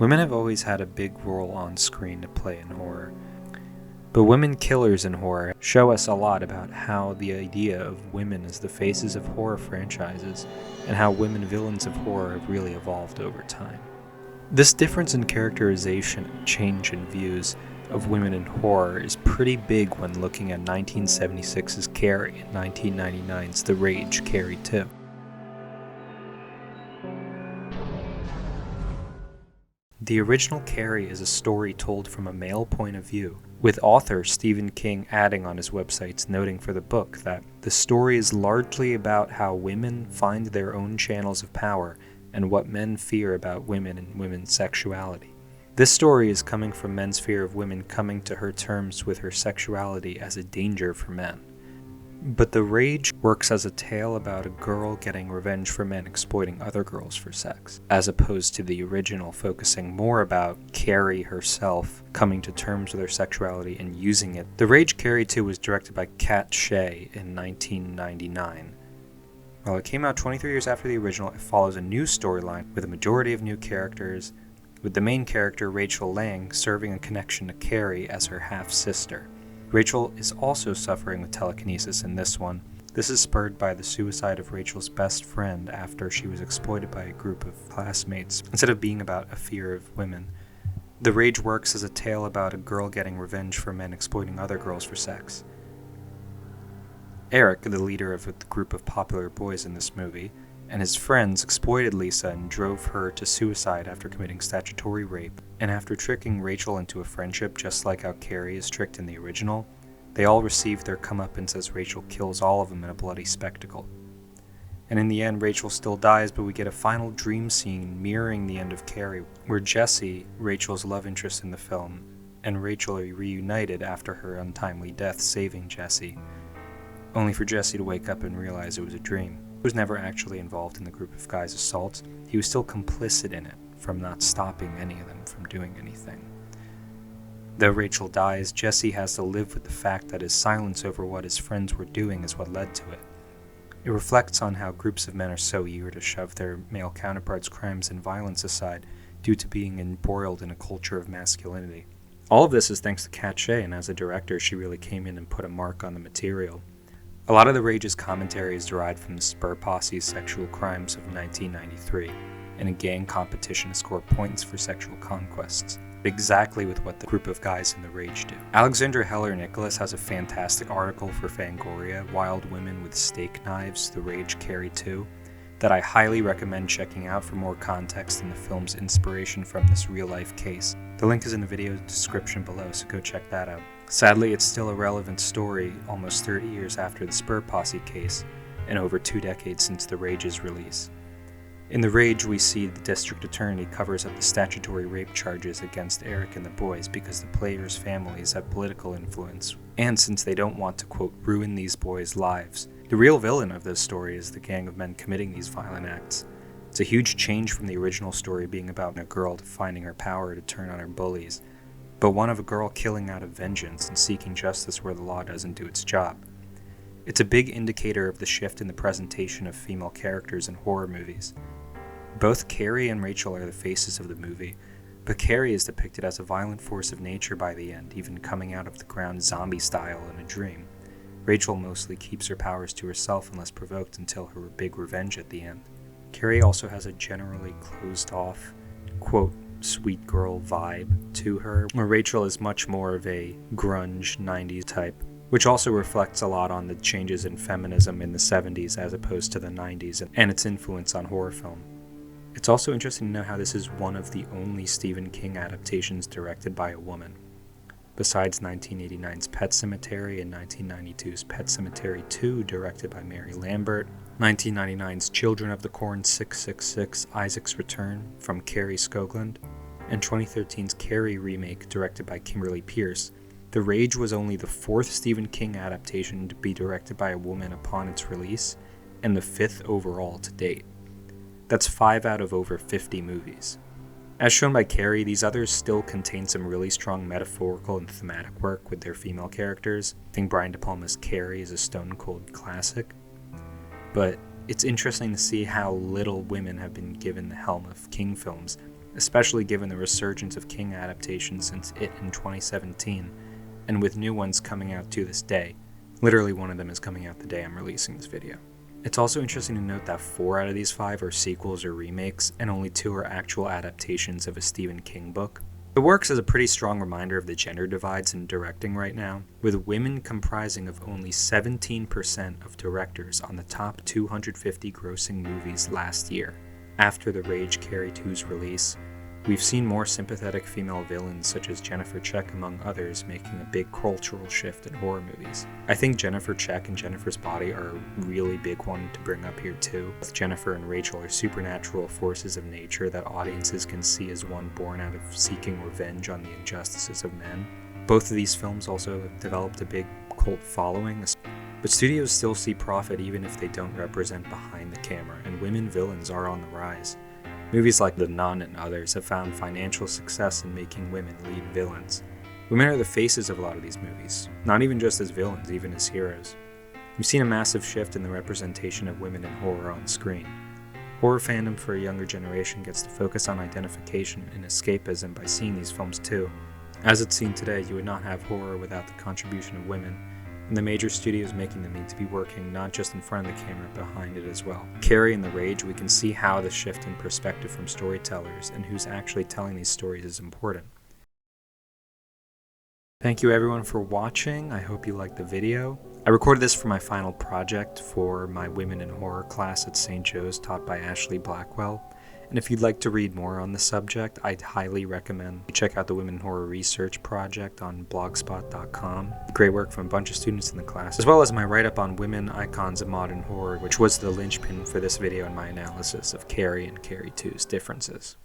Women have always had a big role on screen to play in horror, but women killers in horror show us a lot about how the idea of women as the faces of horror franchises and how women villains of horror have really evolved over time. This difference in characterization and change in views of women in horror is pretty big when looking at 1976's Carrie and 1999's The Rage, Carrie 2. The original Carrie is a story told from a male point of view, with author Stephen King adding on his websites noting for the book that the story is largely about how women find their own channels of power and what men fear about women and women's sexuality. This story is coming from men's fear of women coming to her terms with her sexuality as a danger for men. But The Rage works as a tale about a girl getting revenge for men exploiting other girls for sex, as opposed to the original focusing more about Carrie herself coming to terms with her sexuality and using it. The Rage Carrie 2 was directed by Katt Shea in 1999. While it came out 23 years after the original, it follows a new storyline with a majority of new characters, with the main character, Rachel Lang, serving a connection to Carrie as her half-sister. Rachel is also suffering with telekinesis in this one. This is spurred by the suicide of Rachel's best friend after she was exploited by a group of classmates, instead of being about a fear of women. The Rage works as a tale about a girl getting revenge for men exploiting other girls for sex. Eric, the leader of a group of popular boys in this movie, and his friends exploited Lisa and drove her to suicide after committing statutory rape, and after tricking Rachel into a friendship just like how Carrie is tricked in the original, they all receive their comeuppance as Rachel kills all of them in a bloody spectacle. And in the end, Rachel still dies, but we get a final dream scene mirroring the end of Carrie, where Jessie, Rachel's love interest in the film, and Rachel are reunited after her untimely death saving Jessie, only for Jessie to wake up and realize it was a dream. He was never actually involved in the group of guys' assaults. He was still complicit in it, from not stopping any of them from doing anything. Though Rachel dies, Jesse has to live with the fact that his silence over what his friends were doing is what led to it. It reflects on how groups of men are so eager to shove their male counterparts' crimes and violence aside due to being embroiled in a culture of masculinity. All of this is thanks to Katt Shea, and as a director, she really came in and put a mark on the material. A lot of The Rage's commentary is derived from the Spur Posse's sexual crimes of 1993, and a gang competition to score points for sexual conquests, exactly with what the group of guys in The Rage do. Alexandra Heller-Nicholas has a fantastic article for Fangoria, Wild Women with Steak Knives, The Rage Carrie 2, that I highly recommend checking out for more context and the film's inspiration from this real-life case. The link is in the video description below, so go check that out. Sadly, it's still a relevant story almost 30 years after the Spur Posse case, and over 2 decades since The Rage's release. In The Rage, we see the district attorney covers up the statutory rape charges against Eric and the boys because the players' families have political influence, and since they don't want to, quote, ruin these boys' lives. The real villain of this story is the gang of men committing these violent acts. It's a huge change from the original story being about a girl finding her power to turn on her bullies, but one of a girl killing out of vengeance and seeking justice where the law doesn't do its job. It's a big indicator of the shift in the presentation of female characters in horror movies. Both Carrie and Rachel are the faces of the movie, but Carrie is depicted as a violent force of nature by the end, even coming out of the ground zombie style in a dream. Rachel mostly keeps her powers to herself unless provoked until her big revenge at the end. Carrie also has a generally closed off, quote, sweet girl vibe to her, where Rachel is much more of a grunge 90s type, which also reflects a lot on the changes in feminism in the 70s as opposed to the 90s and its influence on horror film. It's also interesting to know how this is one of the only Stephen King adaptations directed by a woman, besides 1989's Pet Sematary and 1992's Pet Sematary 2 directed by Mary Lambert, 1999's Children of the Corn 666 Isaac's Return from Carrie Skoglund, and 2013's Carrie remake directed by Kimberly Pierce. The Rage was only the 4th Stephen King adaptation to be directed by a woman upon its release, and the 5th overall to date. That's 5 out of over 50 movies. As shown by Carrie, these others still contain some really strong metaphorical and thematic work with their female characters. I think Brian De Palma's Carrie is a stone-cold classic. But it's interesting to see how little women have been given the helm of King films, especially given the resurgence of King adaptations since It in 2017, and with new ones coming out to this day. Literally one of them is coming out the day I'm releasing this video. It's also interesting to note that 4 out of these 5 are sequels or remakes, and only 2 are actual adaptations of a Stephen King book. It works as a pretty strong reminder of the gender divides in directing right now, with women comprising of only 17% of directors on the top 250 grossing movies last year. After the Rage Carrie 2's release, we've seen more sympathetic female villains such as Jennifer Check among others making a big cultural shift in horror movies. I think Jennifer Check and Jennifer's Body are a really big one to bring up here too. Both Jennifer and Rachel are supernatural forces of nature that audiences can see as one born out of seeking revenge on the injustices of men. Both of these films also have developed a big cult following, but studios still see profit even if they don't represent behind the camera, and women villains are on the rise. Movies like The Nun and others have found financial success in making women lead villains. Women are the faces of a lot of these movies, not even just as villains, even as heroes. We've seen a massive shift in the representation of women in horror on screen. Horror fandom for a younger generation gets to focus on identification and escapism by seeing these films too. As it's seen today, you would not have horror without the contribution of women, and the major studios making them need to be working not just in front of the camera, but behind it as well. Carrie and The Rage, we can see how the shift in perspective from storytellers and who's actually telling these stories is important. Thank you everyone for watching. I hope you liked the video. I recorded this for my final project for my Women in Horror class at St. Joe's taught by Ashley Blackwell. And if you'd like to read more on the subject, I'd highly recommend you check out the Women in Horror Research Project on blogspot.com. Great work from a bunch of students in the class, as well as my write-up on women icons of modern horror, which was the linchpin for this video and my analysis of Carrie and Carrie 2's differences.